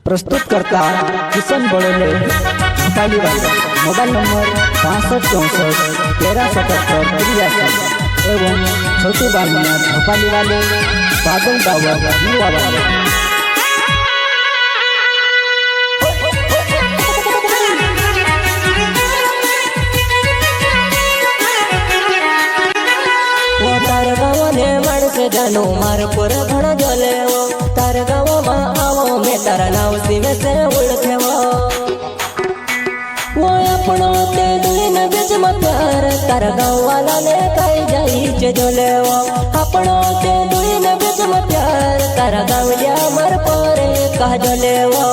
प्रस्तुत करता Kishan Badole भोपालीवाला। Mobile number 6564 1377 एवं छोटू बालमिया भोपाली वाले बादल दावर युवा वाले। तार गावने माणस जानो मार पर घणा जले तार गाव में आवो मैं तारा नाव सिवे से ओळखेवो वो अपनो ते दुईन बीच में प्यार तार गाव वाला ने काई जाई चे जलेवो अपनो ते दुईन बीच में प्यार तार गावल्या मार पर का जलेवो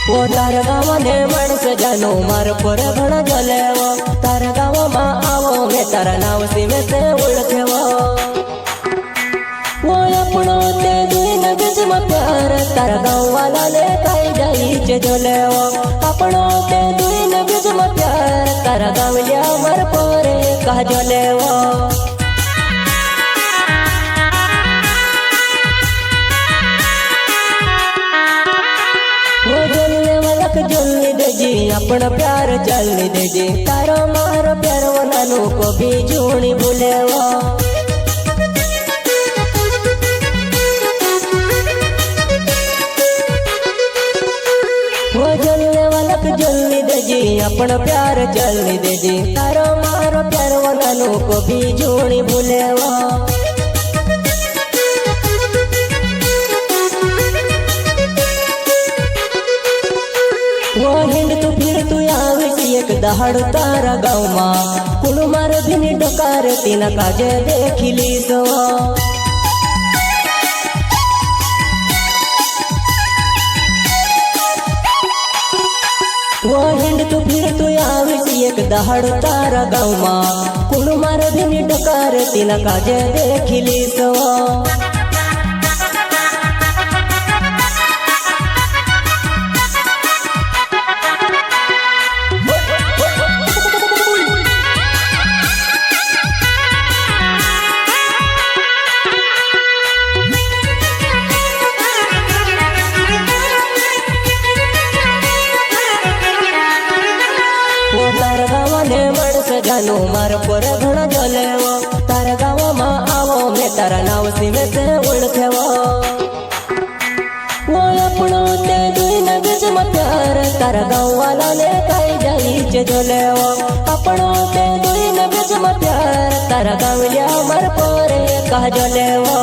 वो तार गावने माणस जानो मार पर घणा जलेवो तार गाव में आवो मैं तारा नाव सिवे से ओळखेवो वो अपनो ते दुईन बीच में प्यार तार गाव वाला ने काई जाई चे जलेवो अपनो ते दुईन बीच में प्यार तार गावल्या मार पर का जलेवो जल्दी देजी अपना प्यार जल्दी देजी तारो मारो प्यार वनानु को भी झूणी भूलेवा वो जलने वाला को जल्दी देजी अपना प्यार जल्दी देजी तारो मारो प्यार वनानु को भी झूणी भूलेवा वो हिंड तू फिर तू आविस एक दहाड़ तारा गाँव मां कुण मार भिनी डोकार तीना काजे देखिली सो वो हिंड तू फिर तू आविस एक दहाड़ तारा गाँव मां कुण मार भिनी डोकार तीना काजे देखिली सो तार गावने माणस जानो मार पर घणा जलेवो तार गाव में आवो मैं तारा नाव सिवे से ओळखेवो वो अपनो ते दुईन बीच में प्यार तार गाव वाला ने काई जाई चे जलेवो अपनो ते दुईन बीच में प्यार तार गावल्या मार पर का जलेवो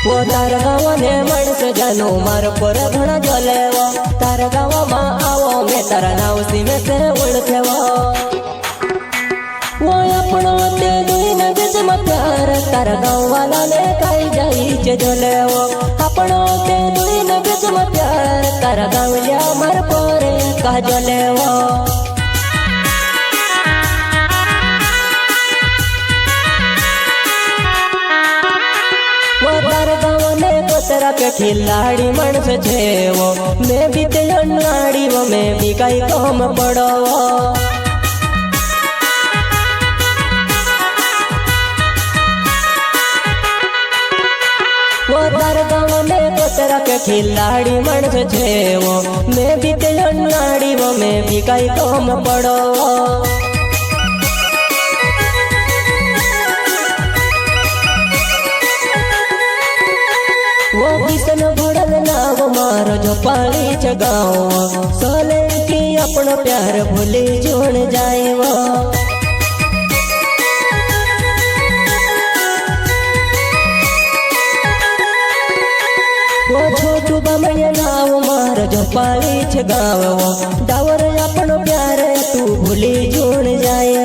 वो तार गावने माणस जानो मार पर घणा जलेवो तार गाव में आवो मैं तारा नाव सिवे से ओळखेवो वो अपनो ते दुईन बीच में प्यार तार गाव वाला ने काई जाई चे जलेवो अपनो ते दुईन बीच में प्यार तार गावल्या मार पर का जलेवो कोतरा के खिलाड़ी मानस छेवो मैं भी ते अनाड़ी वो मैं भी काई काम पड़ो वो तार गाँव में कोतरा के खिलाड़ी मानस छेवो मैं भी ते अनाड़ी वो मैं भी काई काम पड़ो वो किसन भड़ल नाव मारो जो पाली जगाओ सोले की अपनो प्यार भूली जोड़ जाए वो छोटू बमैया नाव मारो जो पाली जगाओ डावर अपनो प्यार तू भूली जोड़ जाए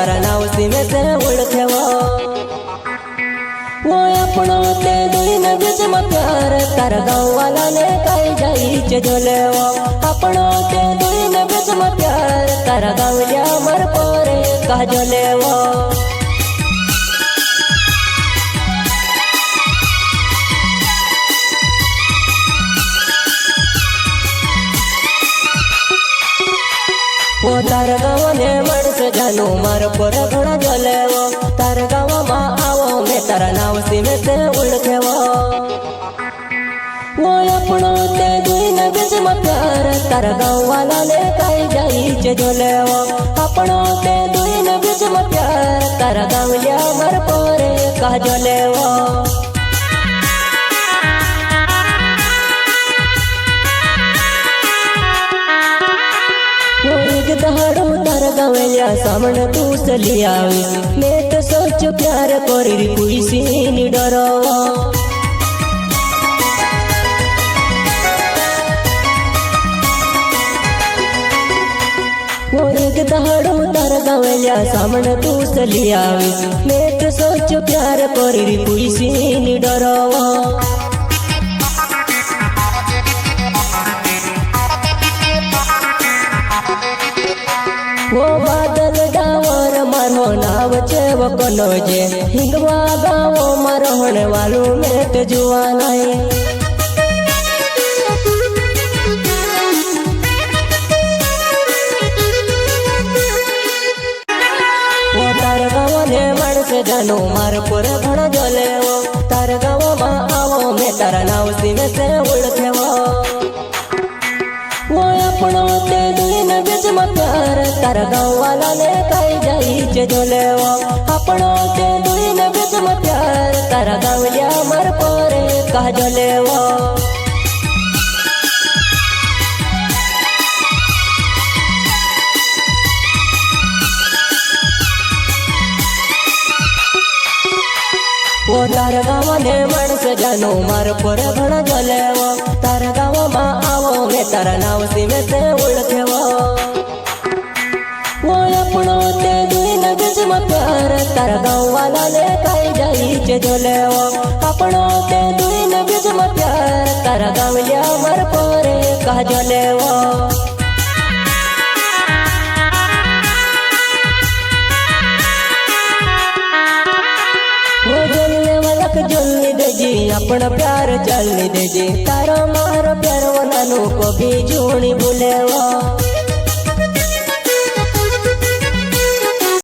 तारा नाव सीमे से ओळखेवा वो अपनो ते दुई न बीच में प्यार तारा गाँव वाला ने काई जाई जोलेवा अपनो ते दुई न बीच में प्यार तारा गाँव लिया मर पोरे कह जोलेवा वो तार गाँव ने मणस जानो मार पर घणा जोलेवो तार गाँव में आवो मैं तारा नाव सीमे से ओळखेवा वो अपनो ते दुई न बीच में प्यार तारा गाँव वाला ने काई जाई जोलेवो अपनो ते दुई न बीच में प्यार तारा गाँव लिया मर पोरे कह जोलेवो दहाड़ो तार गाँवलिया सामन तू चली आवी मैं तो सोच प्यार करी कोई सी डरो वो एक दहाड़ो तार गाँवलिया सामन तू चली आवी मैं तो सोच प्यार करी कोई सी डरो वो बादल डावर मारो नाव चेव कनोजे हिंगवा गाँव मारो होने वालू में तो जुआन है वो तार गाँव ने मर से जानो मार पर घणा जोलेवो तार गाँव में आवो मैं तारा नाव सीमे से ओळखेवा वो अपनो ते दुई न बीच में प्यार तारा गाँव वाला ने काई जाई जोलेवा अपनो ते दुई न बीच में प्यार तारा गाँव लिया मर पोरे कह जोलेवा वो तार गाँव ने मणस जानो मार पर घणा जोलेवा तार गाँव में आवो मैं तारा नाव सीमे से ओळखेवा वो अपनो ते दुई न बीच में प्यार तारा गाँव वाला ने काई जाई जोलेवा अपनो ते दुई न बीच में प्यार तारा गाँव लिया मर पोरे कह जोलेवा जल्दी देजी अपना प्यार जल्दी देजी तारा मारो प्यार वाला को भी जोड़ी बुलेवा